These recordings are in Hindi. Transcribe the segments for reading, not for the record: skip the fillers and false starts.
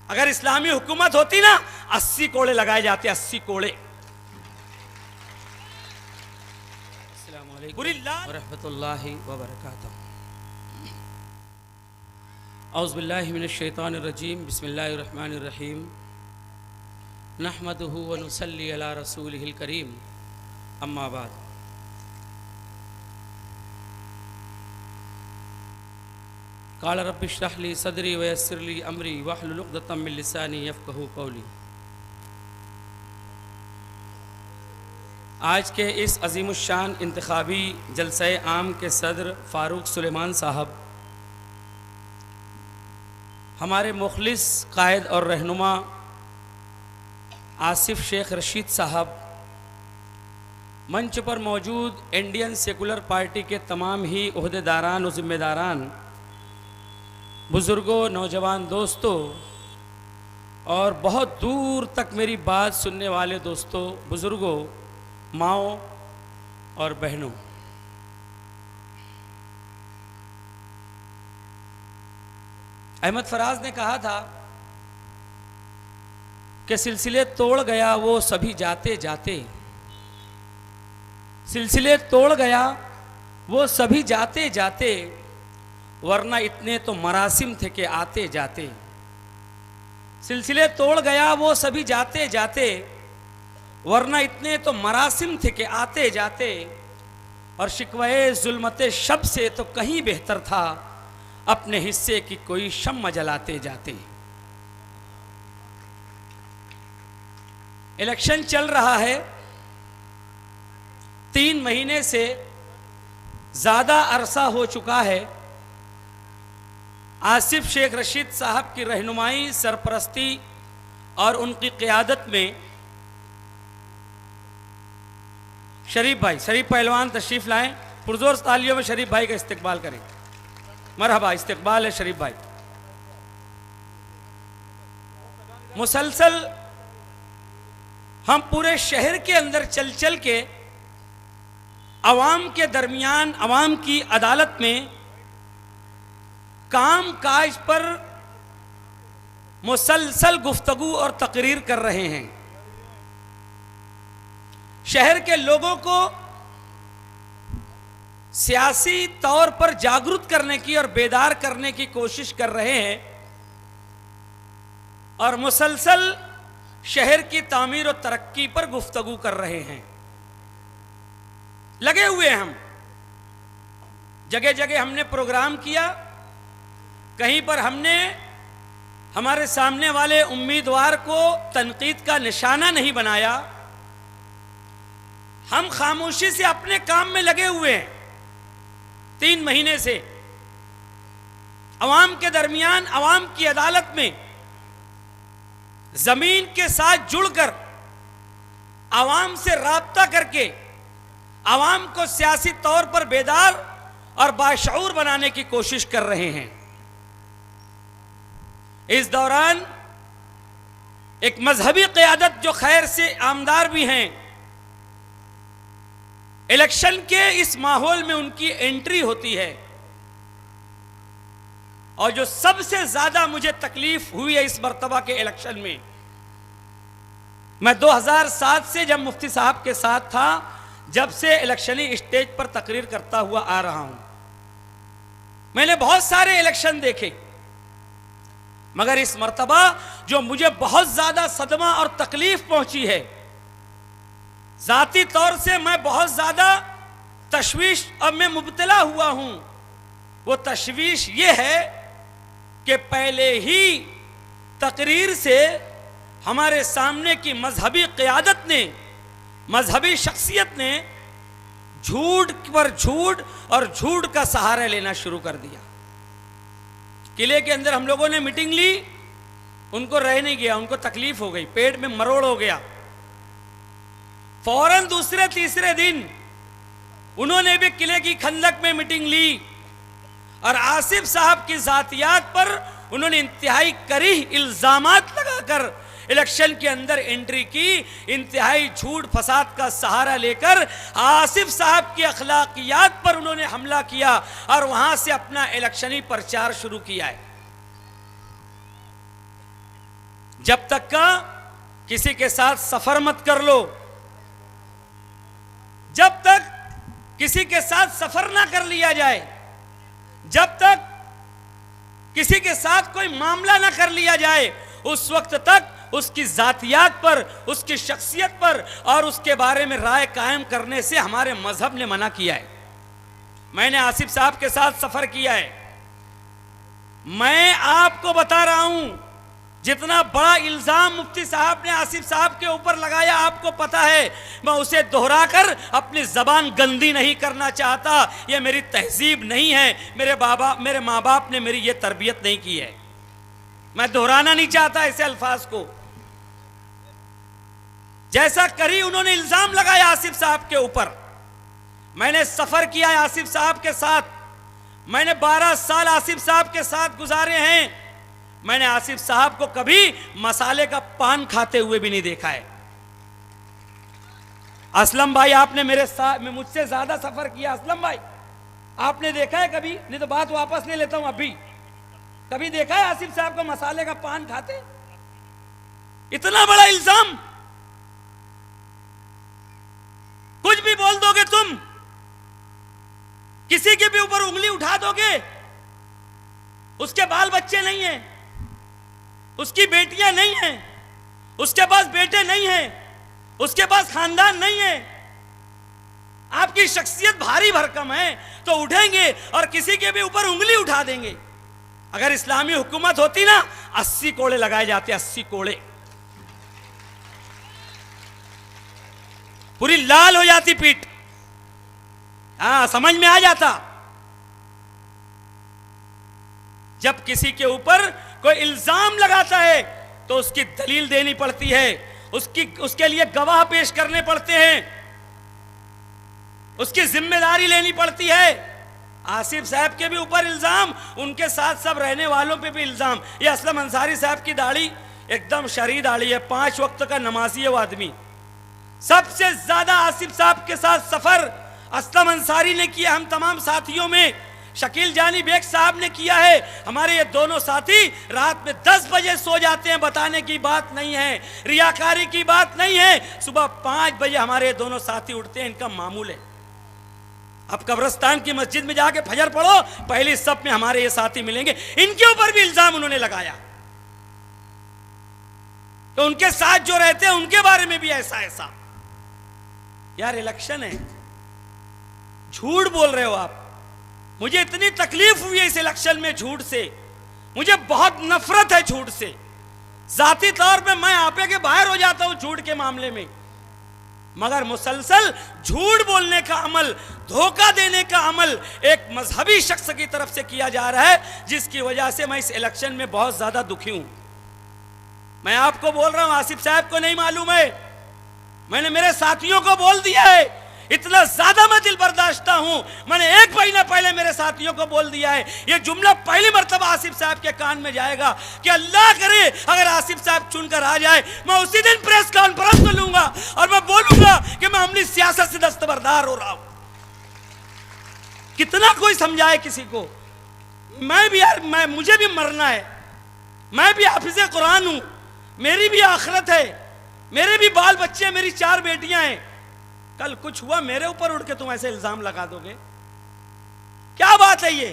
अगर इस्लामी हुकूमत होती ना 80 कोड़े लगाए जाते, 80 कोड़े। अस्सलाम वालेकुम व रहमतुल्लाहि व बरकातहू। औज़ु बिल्लाहि मिनश शैतानिर रजीम, बिस्मिल्लाहिर रहमानिर रहीम। नहमदुहु व नुसल्ली अला रसूलिहिल करीम, अम्मा बाद। क़ाल रब्बि इश्रह ली सदरी व यस्सिर ली अमरी वहलुल उक़दतम मिन लिसानी यफ़क़हू क़ौली। आज के इस अज़ीमुश्शान इंतख़ाबी जलसे आम के सदर फ़ारूक सुलेमान साहब, हमारे मुखलिस कायद और रहनुमा आसिफ शेख रशीद साहब, मंच पर मौजूद इंडियन सेकुलर पार्टी के तमाम ही ओहदेदारान और ज़िम्मेदारान, बुज़ुर्गों, नौजवान दोस्तों और बहुत दूर तक मेरी बात सुनने वाले दोस्तों, बुज़ुर्गों, माओ और बहनों, अहमद फराज ने कहा था कि सिलसिले तोड़ गया वो सभी जाते जाते, सिलसिले तोड़ गया वो सभी जाते जाते, वरना इतने तो मरासिम थे कि आते जाते। सिलसिले तोड़ गया वो सभी जाते जाते, वरना इतने तो मरासिम थे कि आते जाते। और शिकवे जुल्मते शब से तो कहीं बेहतर था अपने हिस्से की कोई शम्म जलाते जाते। इलेक्शन चल रहा है, 3 महीने से ज़्यादा अरसा हो चुका है। आसिफ शेख रशीद साहब की रहनुमाई, सरपरस्ती और उनकी क़ियादत में शरीफ पहलवान तशरीफ़ लाएं। पुरजोर तालियों में शरीफ भाई का इस्तकबाल करें। मरहबा, इस्तकबाल है शरीफ भाई। मुसलसल हम पूरे शहर के अंदर चल चल के अवाम के दरमियान, अवाम की अदालत में काम काज पर मुसलसल गुफ्तगू और तकरीर कर रहे हैं। शहर के लोगों को सियासी तौर पर जागरूक करने की और बेदार करने की कोशिश कर रहे हैं और मुसलसल शहर की तामीर और तरक्की पर गुफ्तगू कर रहे हैं। लगे हुए हम, जगह जगह हमने प्रोग्राम किया, कहीं पर हमने हमारे सामने वाले उम्मीदवार को तनकीद का निशाना नहीं बनाया। हम खामोशी से अपने काम में लगे हुए हैं। 3 महीने से अवाम के दरमियान, अवाम की अदालत में जमीन के साथ जुड़कर, अवाम से राब्ता करके, अवाम को सियासी तौर पर बेदार और बाशऊर बनाने की कोशिश कर रहे हैं। इस दौरान एक मजहबी क़ियादत जो खैर से आमदार भी हैं, इलेक्शन के इस माहौल में उनकी एंट्री होती है। और जो सबसे ज्यादा मुझे तकलीफ हुई है इस मर्तबा के इलेक्शन में, मैं 2007 से जब मुफ्ती साहब के साथ था, जब से इलेक्शनी स्टेज पर तकरीर करता हुआ आ रहा हूं, मैंने बहुत सारे इलेक्शन देखे, मगर इस मर्तबा जो मुझे बहुत ज्यादा सदमा और तकलीफ पहुंची है, जाती तौर से मैं बहुत ज़्यादा तशवीश अब में मुब्तला हुआ हूँ, वो तशवीश ये है कि पहले ही तकरीर से हमारे सामने की मजहबी क़ियादत ने, मजहबी शख्सियत ने झूठ पर झूठ और झूठ का सहारा लेना शुरू कर दिया। किले के अंदर हम लोगों ने मीटिंग ली, उनको रह नहीं गया, उनको तकलीफ हो गई, पेट में मरोड़ हो गया। फौरन दूसरे तीसरे दिन उन्होंने भी किले की खंदक में मीटिंग ली और आसिफ साहब की जातियात पर उन्होंने इंतहाई करीह इल्जामात लगाकर इलेक्शन के अंदर एंट्री की। इंतहाई झूठ फसाद का सहारा लेकर आसिफ साहब की अखलाकियात पर उन्होंने हमला किया और वहां से अपना इलेक्शनी प्रचार शुरू किया है। जब तक का किसी के साथ सफर मत कर लो, जब तक किसी के साथ सफर ना कर लिया जाए, जब तक किसी के साथ कोई मामला ना कर लिया जाए, उस वक्त तक उसकी जातियात पर, उसकी शख्सियत पर और उसके बारे में राय कायम करने से हमारे मजहब ने मना किया है। मैंने आसिफ साहब के साथ सफर किया है। मैं आपको बता रहा हूं, जितना बड़ा इल्जाम मुफ्ती साहब ने आसिफ साहब के ऊपर लगाया आपको पता है, मैं उसे दोहराकर अपनी जबान गंदी नहीं करना चाहता। यह मेरी तहजीब नहीं है, मेरे माँ बाप ने मेरी यह तरबियत नहीं की है। मैं दोहराना नहीं चाहता ऐसे अल्फाज को। जैसा करी उन्होंने इल्जाम लगाया आसिफ साहब के ऊपर। मैंने सफर किया है आसिफ साहब के साथ, मैंने 12 साल आसिफ साहब के साथ गुजारे हैं। मैंने आसिफ साहब को कभी मसाले का पान खाते हुए भी नहीं देखा है। असलम भाई, आपने मुझसे ज्यादा सफर किया। असलम भाई, आपने देखा है कभी? नहीं तो बात वापस ले लेता हूं अभी। कभी देखा है आसिफ साहब को मसाले का पान खाते? इतना बड़ा इल्जाम, कुछ भी बोल दोगे तुम, किसी के भी ऊपर उंगली उठा दोगे, उसके बाल बच्चे नहीं हैं, उसकी बेटियां नहीं हैं, उसके पास बेटे नहीं हैं, उसके पास खानदान नहीं है, आपकी शख्सियत भारी भरकम है, तो उठेंगे और किसी के भी ऊपर उंगली उठा देंगे। अगर इस्लामी हुकूमत होती ना, 80 कोड़े लगाए जाते, 80 कोड़े, पूरी लाल हो जाती पीठ। हाँ, समझ में आ जाता। जब किसी के ऊपर कोई इल्जाम लगाता है तो उसकी दलील देनी पड़ती है, उसके लिए गवाह पेश करने पड़ते हैं, उसकी जिम्मेदारी लेनी पड़ती है। आसिफ साहब के भी ऊपर इल्जाम, उनके साथ सब रहने वालों पे भी इल्जाम। ये असलम अंसारी साहब की दाढ़ी एकदम शरई दाढ़ी है, 5 वक्त का नमाजी है वो आदमी। सबसे ज्यादा आसिफ साहब के साथ सफर असलम अंसारी ने किया, हम तमाम साथियों में। शकील जानी बेग साहब ने किया है। हमारे ये दोनों साथी रात में 10 बजे सो जाते हैं, बताने की बात नहीं है, रियाकारी की बात नहीं है। सुबह 5 बजे हमारे दोनों साथी उठते हैं, इनका मामूल है। अब कब्रिस्तान की मस्जिद में जाके फजर पढ़ो, पहली सब में हमारे ये साथी मिलेंगे। इनके ऊपर भी इल्जाम उन्होंने लगाया, तो उनके साथ जो रहते हैं उनके बारे में भी ऐसा ऐसा। यार इलेक्शन है, झूठ बोल रहे हो आप। मुझे इतनी तकलीफ हुई है इस इलेक्शन में झूठ से, मुझे बहुत नफरत है झूठ से। जाती तौर पे मैं आपे के बाहर हो जाता हूं झूठ के मामले में, मगर मुसलसल झूठ बोलने का अमल, धोखा देने का अमल एक मजहबी शख्स की तरफ से किया जा रहा है, जिसकी वजह से मैं इस इलेक्शन में बहुत ज्यादा दुखी हूं। मैं आपको बोल रहा हूं, आसिफ साहब को नहीं मालूम है, मैंने मेरे साथियों को बोल दिया है। इतना ज्यादा मैं दिल बर्दाश्ता हूं, मैंने 1 महीना पहले मेरे साथियों को बोल दिया है। यह जुमला पहली मर्तबा आसिफ साहब के कान में जाएगा कि अल्लाह करे अगर आसिफ साहब चुनकर आ जाए, मैं उसी दिन प्रेस कॉन्फ्रेंस लूंगा और मैं बोलूंगा कि मैं अमली सियासत से दस्तबरदार हो रहा हूं। कितना कोई समझाए किसी को। मैं भी यार, मुझे भी मरना है, मैं भी हाफिज कुरान हूं, मेरी भी आखिरत है, मेरे भी बाल बच्चे, मेरी 4 बेटियां हैं। कल कुछ हुआ मेरे ऊपर उठ के तुम ऐसे इल्जाम लगा दोगे? क्या बात है ये?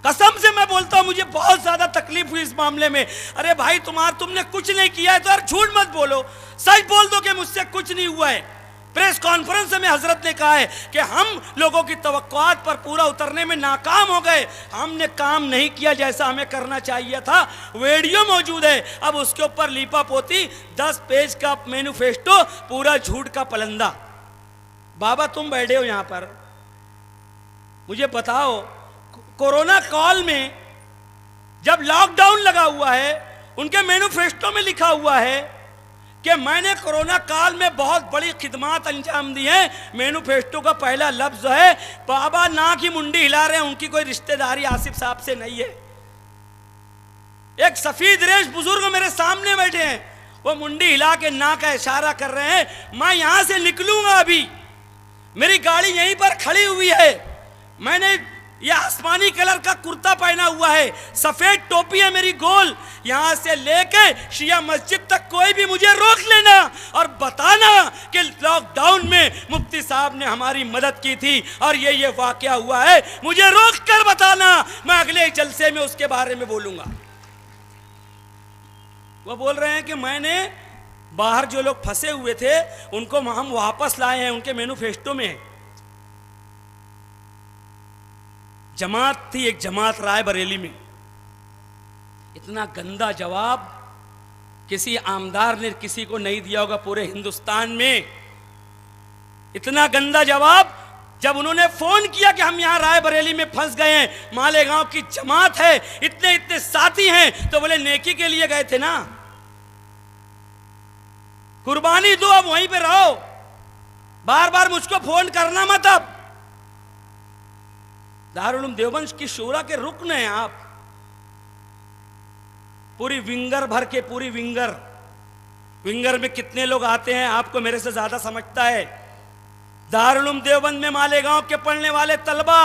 कसम से मैं बोलता हूं, मुझे बहुत ज्यादा तकलीफ हुई इस मामले में। अरे भाई, तुमने कुछ नहीं किया है तो यार झूठ मत बोलो, सच बोल दो कि मुझसे कुछ नहीं हुआ है। प्रेस कॉन्फ्रेंस में हजरत ने कहा है कि हम लोगों की तवक्कुआत पर पूरा उतरने में नाकाम हो गए, हमने काम नहीं किया जैसा हमें करना चाहिए था। वीडियो मौजूद है, अब उसके ऊपर लीपा पोती, 10 पेज का मैनिफेस्टो, पूरा झूठ का पलंदा। बाबा तुम बैठे हो यहां पर, मुझे बताओ, कोरोना काल में जब लॉकडाउन लगा हुआ है, उनके मैनिफेस्टो में लिखा हुआ है कि मैंने कोरोना काल में बहुत बड़ी खिदमत अंजाम दी है। मैनिफेस्टो का पहला लफ्ज है, बाबा नाक की मुंडी हिला रहे हैं, उनकी कोई रिश्तेदारी आसिफ साहब से नहीं है। एक सफेद रेश बुजुर्ग मेरे सामने बैठे हैं, वो मुंडी हिला के ना का इशारा कर रहे हैं, मैं यहां से निकलूंगा, अभी मेरी गाड़ी यहीं पर खड़ी हुई है, मैंने ये आसमानी कलर का कुर्ता पहना हुआ है, सफेद टोपी है मेरी गोल, यहां से लेके शिया मस्जिद तक कोई भी मुझे रोक लेना और बताना कि लॉकडाउन में मुफ्ती साहब ने हमारी मदद की थी और ये वाकया हुआ है, मुझे रोक कर बताना, मैं अगले जलसे में उसके बारे में बोलूंगा। वो बोल रहे हैं कि मैंने बाहर जो लोग फंसे हुए थे उनको हम वापस लाए हैं, उनके मैनिफेस्टो में है। जमात थी, एक जमात राय बरेली में। इतना गंदा जवाब किसी आमदार ने किसी को नहीं दिया होगा पूरे हिंदुस्तान में। इतना गंदा जवाब जब उन्होंने फोन किया कि हम यहां राय बरेली में फंस गए हैं, मालेगांव की जमात है, इतने इतने साथी हैं, तो बोले नेकी के लिए गए थे ना, कुर्बानी दो, अब वहीं पे रहो, बार बार मुझको फोन करना मत। अब दारुल उलूम देवबंद की शूरा के रुकन हैं आप, पूरी विंगर भर के, पूरी विंगर में कितने लोग आते हैं आपको मेरे से ज्यादा समझता है। दारुल उलूम देवबंद में मालेगांव के पढ़ने वाले तलबा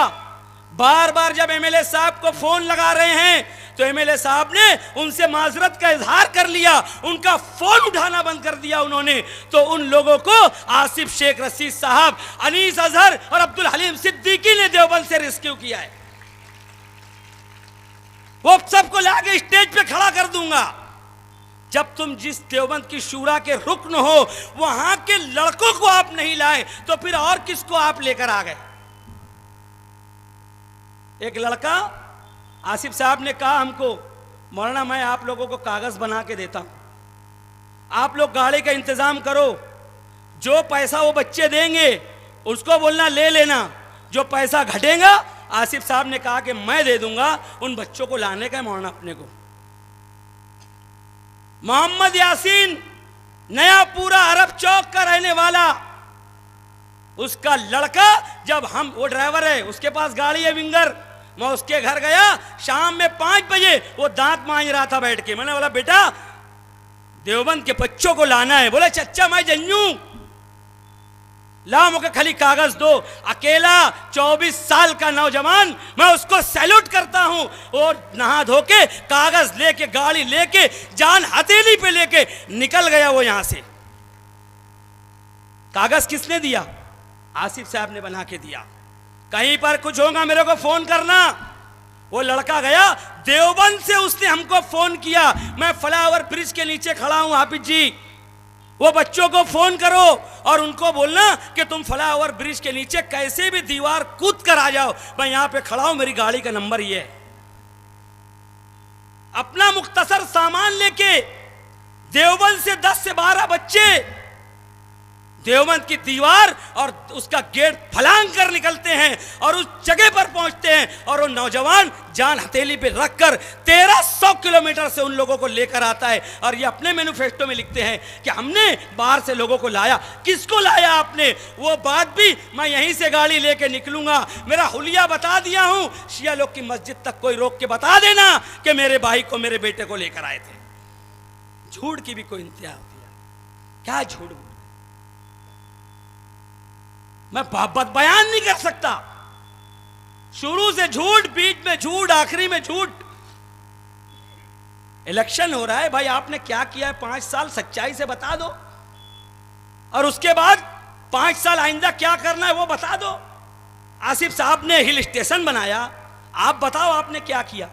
बार बार जब एमएलए साहब को फोन लगा रहे हैं तो एमएलए साहब ने उनसे माजरत का इजहार कर लिया, उनका फोन उठाना बंद कर दिया उन्होंने। तो उन लोगों को आसिफ शेख रशीद साहब, अनीस अजहर और अब्दुल हलीम सिद्दीकी ने देवबंद से रेस्क्यू किया है। वो सबको लाके स्टेज पे खड़ा कर दूंगा। जब तुम जिस देवबंद की शूरा के रुकन हो वहां के लड़कों को आप नहीं लाए तो फिर और किसको आप लेकर आ गए? एक लड़का आसिफ साहब ने कहा हमको, मौलाना मैं आप लोगों को कागज बना के देता हूं, आप लोग गाड़ी का इंतजाम करो, जो पैसा वो बच्चे देंगे उसको बोलना ले लेना, जो पैसा घटेगा आसिफ साहब ने कहा कि मैं दे दूंगा, उन बच्चों को लाने का है मौलाना अपने को। मोहम्मद यासीन नया पूरा अरब चौक का रहने वाला, उसका लड़का, जब हम, वो ड्राइवर है, उसके पास गाड़ी है विंगर, मैं उसके घर गया शाम में 5 बजे, वो दांत मांज रहा था बैठ के। मैंने बोला बेटा देवबंद के बच्चों को लाना है। बोले चच्चा मैं जन्नू, ला मुझे खाली कागज दो। अकेला 24 साल का नौजवान, मैं उसको सैल्यूट करता हूं। और नहा धो के कागज लेके, गाड़ी लेके, जान हथेली पे लेके निकल गया वो यहां से। कागज किसने दिया? आसिफ साहब ने बना के दिया। कहीं पर कुछ होगा मेरे को फोन करना। वो लड़का गया देवबंद से, उसने हमको फोन किया, मैं फ्लाईओवर ब्रिज के नीचे खड़ा हूं हाफिज जी, वो बच्चों को फोन करो और उनको बोलना कि तुम फ्लाईओवर ब्रिज के नीचे कैसे भी दीवार कूद कर आ जाओ, मैं यहां पे खड़ा हूं, मेरी गाड़ी का नंबर ये है। अपना मुख्तसर सामान लेके देवबंद से 10 से 12 बच्चे देवबंद की दीवार और उसका गेट फलांग कर निकलते हैं और उस जगह पर पहुंचते हैं और वो नौजवान जान हथेली पे रखकर 1300 किलोमीटर से उन लोगों को लेकर आता है। और ये अपने मैनिफेस्टो में लिखते हैं कि हमने बाहर से लोगों को लाया। किसको लाया आपने? वो बात भी मैं यहीं से गाड़ी लेके निकलूंगा, मेरा हुलिया बता दिया हूं, शिया लोग की मस्जिद तक कोई रोक के बता देना कि मेरे भाई को, मेरे बेटे को लेकर आए थे। झूठ की भी कोई इंतहा होती है क्या? झूठ मैं बयान नहीं कर सकता। शुरू से झूठ, बीच में झूठ, आखिरी में झूठ। इलेक्शन हो रहा है भाई, आपने क्या किया है 5 साल सच्चाई से बता दो, और उसके बाद 5 साल आइंदा क्या करना है वो बता दो। आसिफ साहब ने हिल स्टेशन बनाया, आप बताओ आपने क्या किया।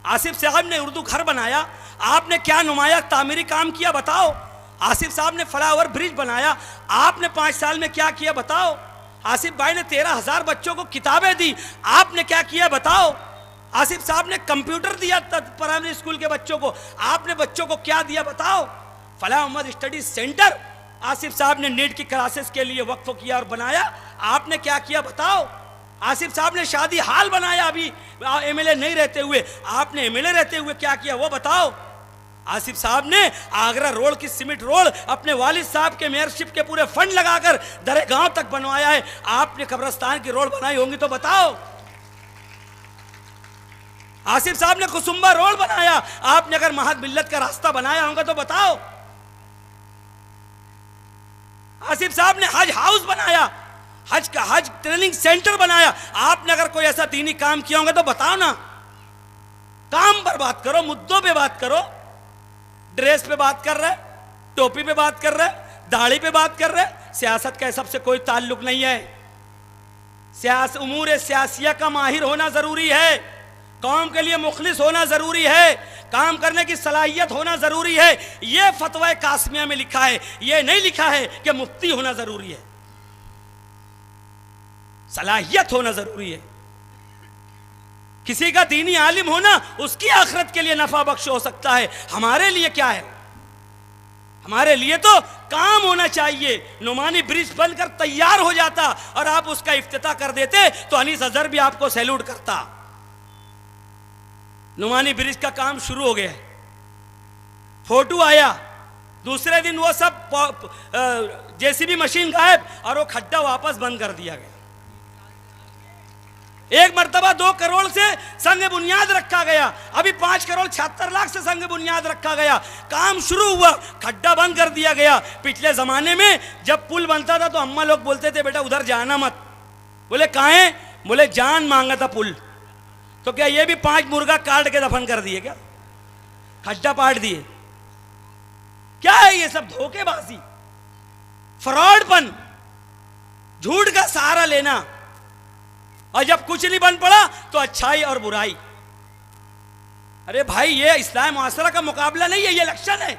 आसिफ साहब ने उर्दू घर बनाया, आपने क्या नुमाया तामीरी काम किया बताओ। आसिफ साहब ने फ्लाईओवर ब्रिज बनाया, आपने 5 साल में क्या किया बताओ। आसिफ भाई ने 13,000 बच्चों को किताबें दी, आपने क्या किया बताओ। आसिफ साहब ने कंप्यूटर दिया प्राइमरी स्कूल के बच्चों को, आपने बच्चों को क्या दिया बताओ। फलाह मोहम्मद स्टडी सेंटर आसिफ साहब ने नीट की क्लासेस के लिए वक्फ किया और बनाया, आपने क्या किया बताओ। आसिफ साहब ने शादी हाल बनाया अभी एमएलए नहीं रहते हुए, आपने एमएलए रहते हुए क्या किया वो बताओ। आसिफ साहब ने आगरा रोड की सीमेंट रोड अपने वालिद साहब के मेयरशिप के पूरे फंड लगाकर दरे गांव तक बनवाया है, आपने कब्रिस्तान की रोड बनाई होंगी तो बताओ। आसिफ साहब ने कुसुम्बा रोड बनाया, आपने अगर महद मिल्लत का रास्ता बनाया होगा तो बताओ। आसिफ साहब ने हज हाउस बनाया, हज ट्रेनिंग सेंटर बनाया, आपने अगर कोई ऐसा दीनी काम किया होगा तो बताओ ना। काम पर बात करो, मुद्दों पे बात करो। ड्रेस पे बात कर रहे, टोपी पे बात कर रहे, दाढ़ी पे बात कर रहे। सियासत का सबसे कोई ताल्लुक नहीं है। उमूर सियासिया का माहिर होना जरूरी है, कौम के लिए मुखलिस होना जरूरी है, काम करने की सलाहियत होना जरूरी है। यह फतवा कासमिया में लिखा है, यह नहीं लिखा है कि मुफ्ती होना जरूरी है। सलाहियत होना जरूरी है। किसी का दीनी आलिम होना उसकी आखिरत के लिए नफा बख्श हो सकता है, हमारे लिए क्या है? हमारे लिए तो काम होना चाहिए। नुमानी ब्रिज बनकर तैयार हो जाता और आप उसका इफ्तिताह कर देते तो अनीस अजहर भी आपको सैल्यूट करता। नुमानी ब्रिज का काम शुरू हो गया, फोटो आया, दूसरे दिन वो सब जेसीबी मशीन गायब और वो खड्डा वापस बंद कर दिया गया। एक मर्तबा 2 करोड़ से संग बुनियाद रखा गया, अभी 5 करोड़ 76 लाख से संग बुनियाद रखा गया। काम शुरू हुआ, खड्डा बंद कर दिया गया। पिछले जमाने में जब पुल बनता था तो अम्मा लोग बोलते थे बेटा उधर जाना मत। बोले कहाँ है? बोले जान मांगा था पुल। तो क्या ये भी 5 मुर्गा काट के दफन कर दिए क्या? खड्डा पाट दिए? क्या है ये सब? धोखेबाजी, फ्रॉडपन, झूठ का सहारा लेना। और जब कुछ नहीं बन पड़ा तो अच्छाई और बुराई। अरे भाई ये इस्लाम मुआसरा का मुकाबला नहीं है, ये इलेक्शन है,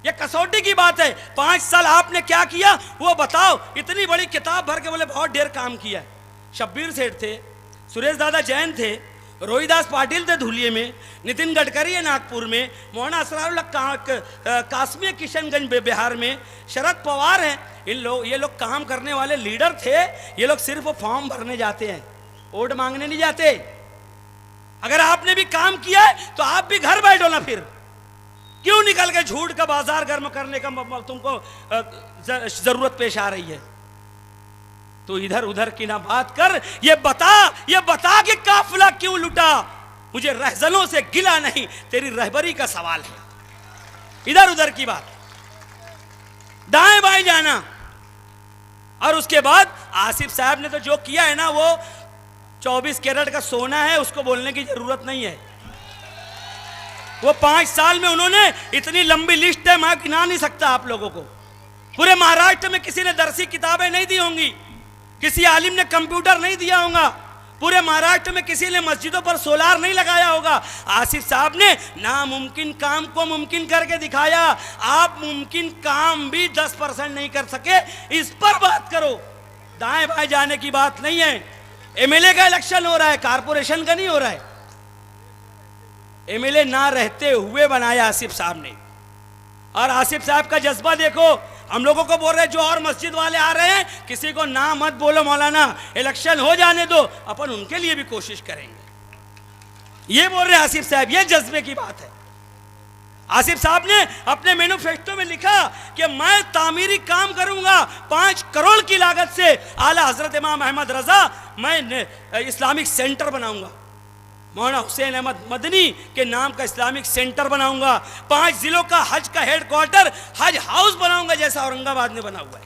ये कसौटी की बात है। 5 साल आपने क्या किया वो बताओ। इतनी बड़ी किताब भर के बोले बहुत ढेर काम किया है। शब्बीर सेठ थे, सुरेश दादा जैन थे, रोहिदास पाटिल थे धुलिये में, नितिन गडकरी है नागपुर में, मौलाना असरारुल्लाह कासमी किशनगंज बिहार में, शरद पवार हैं। ये लोग काम करने वाले लीडर थे। ये लोग सिर्फ फॉर्म भरने जाते हैं, वोट मांगने नहीं जाते। अगर आपने भी काम किया है तो आप भी घर बैठो ना, फिर क्यों निकल के झूठ का बाजार गर्म करने का तुमको जरूरत पेश आ रही है? तो इधर उधर की ना बात कर, ये बता कि काफिला क्यों लुटा। मुझे रहजनों से गिला नहीं, तेरी रहबरी का सवाल है। इधर उधर की बात, दाएं बाएं जाना। और उसके बाद आसिफ साहब ने तो जो किया है ना, वो 24 कैरेट का सोना है, उसको बोलने की जरूरत नहीं है। वो 5 साल में उन्होंने इतनी लंबी लिस्ट है, मैं गिना नहीं सकता आप लोगों को। पूरे महाराष्ट्र में किसी ने दरसी किताबें नहीं दी होंगी, किसी आलिम ने कंप्यूटर नहीं दिया होगा, पूरे महाराष्ट्र में किसी ने मस्जिदों पर सोलार नहीं लगाया होगा। आसिफ साहब ने नामुमकिन काम को मुमकिन करके दिखाया। आप मुमकिन काम भी 10% नहीं कर सके, इस पर बात करो। दाएं बाएं जाने की बात नहीं है। एमएलए का इलेक्शन हो रहा है, कारपोरेशन का नहीं हो रहा है। एमएलए ना रहते हुए बनाया आसिफ साहब ने। और आसिफ साहब का जज्बा देखो, हम लोगों को बोल रहे जो और मस्जिद वाले आ रहे हैं, किसी को ना मत बोलो मौलाना, इलेक्शन हो जाने दो, अपन उनके लिए भी कोशिश करेंगे। ये बोल रहे आसिफ साहब, ये जज्बे की बात है। आसिफ साहब ने अपने मैनिफेस्टो में लिखा कि मैं तामीरी काम करूंगा, 5 करोड़ की लागत से आला हजरत इमाम अहमद रजा मैं इस्लामिक सेंटर बनाऊंगा। मौलाना हुसैन अहमद मदनी के नाम का इस्लामिक सेंटर बनाऊंगा। 5 जिलों का हज का हेडक्वार्टर हज हाउस बनाऊंगा, जैसा औरंगाबाद में बना हुआ है।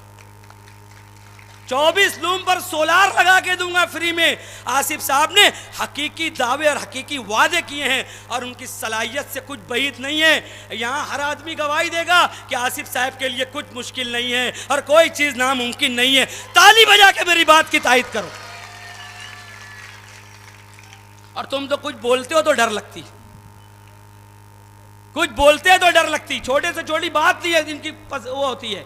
24 लूम पर सोलार लगा के दूंगा फ्री में। आसिफ साहब ने हकीकी दावे और हकीकी वादे किए हैं और उनकी सलाहियत से कुछ बईद नहीं है। यहाँ हर आदमी गवाही देगा कि आसिफ साहब के लिए कुछ मुश्किल नहीं है और कोई चीज़ नामुमकिन नहीं है। ताली बजा के मेरी बात की तायद करो। और तुम तो कुछ बोलते हो तो डर लगती, कुछ बोलते हैं तो डर लगती, छोटे से छोटी बात नहीं है जिनकी वो होती है।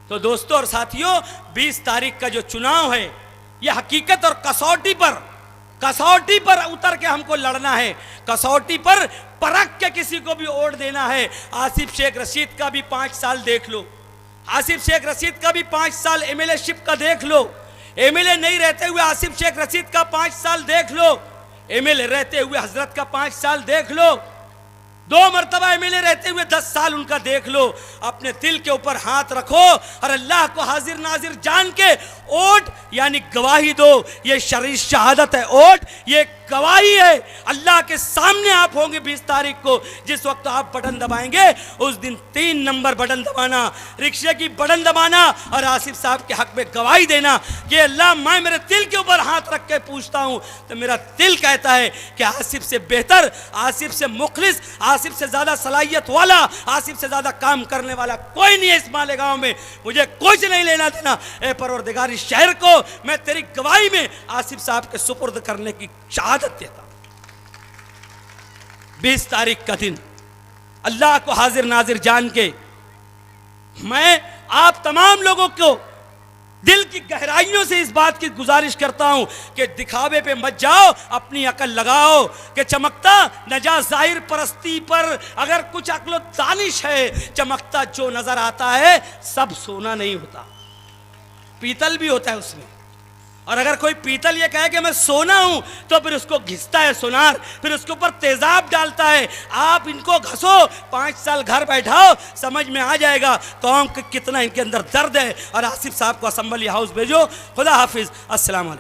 तो दोस्तों और साथियों, 20 तारीख का जो चुनाव है, यह हकीकत और कसौटी पर उतर के हमको लड़ना है। कसौटी पर परख के किसी को भी वोट देना है। आसिफ शेख रशीद का भी 5 साल देख लो, आसिफ शेख रशीद का भी 5 साल एमएलए शिप का देख लो। एमएलए नहीं रहते हुए आसिफ शेख रशीद का 5 साल देख लो, एमएलए रहते हुए हजरत का 5 साल देख लो, 2 मरतबा एमएलए रहते हुए 10 साल उनका देख लो। अपने दिल के ऊपर हाथ रखो और अल्लाह को हाजिर नाजिर जान के वोट यानी गवाही दो। ये शरीर शहादत है, वोट ये गवाही है, अल्लाह के सामने आप होंगे 20 तारीख को। जिस वक्त आप बटन दबाएंगे उस दिन 3 नंबर बटन दबाना, रिक्शे की बटन दबाना और आसिफ साहब के हक में गवाही देना कि अल्लाह मैं मेरे दिल के ऊपर हाथ रख के पूछता हूं तो मेरा दिल कहता है कि आसिफ से बेहतर, आसिफ से मुखलिस, आसिफ से ज्यादा सलाहियत वाला, आसिफ से ज्यादा काम करने वाला कोई नहीं है इस मालेगांव में। मुझे कुछ नहीं लेना देना। ए परवरदिगार, इस शहर को मैं तेरी गवाही में आसिफ साहब के सुपुर्द करने की शहादत देता हूं। 20 तारीख का दिन अल्लाह को हाजिर नाजिर जान के मैं आप तमाम लोगों को दिल की गहराइयों से इस बात की गुजारिश करता हूं कि दिखावे पे मत जाओ, अपनी अकल लगाओ कि चमकता नजा जाहिर परस्ती पर अगर कुछ अक्ल दानिश है। चमकता जो नजर आता है सब सोना नहीं होता, पीतल भी होता है उसमें। और अगर कोई पीतल ये कहे कि मैं सोना हूं तो फिर उसको घिसता है सोनार, फिर उसके ऊपर तेजाब डालता है। आप इनको घसो, 5 साल घर बैठाओ, समझ में आ जाएगा कौम के कितना इनके अंदर दर्द है। और आसिफ साहब को असेंबली हाउस भेजो। खुदा हाफिज, अस्सलाम वालेकुम।